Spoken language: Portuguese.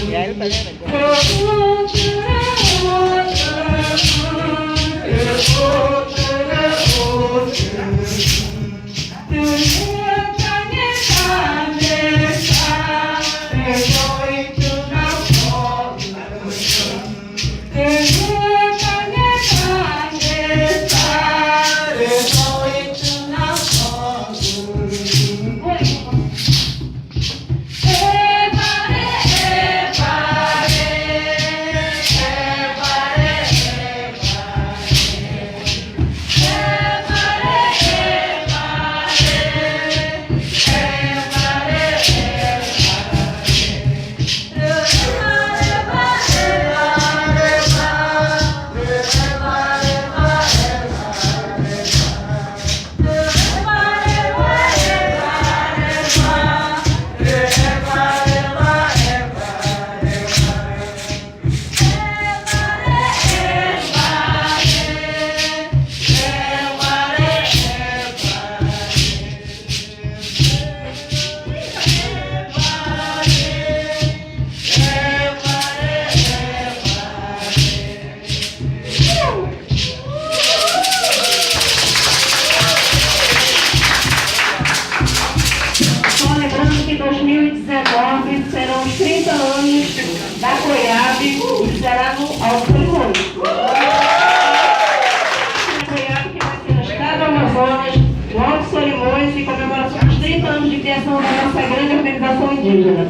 E aí ele que 2019 serão os 30 anos da COIAB e será no Solimões. A COIAB que vai ser no estado do Amazonas, no Alto Solimões, em comemoração dos 30 anos de criação da nossa grande organização indígena.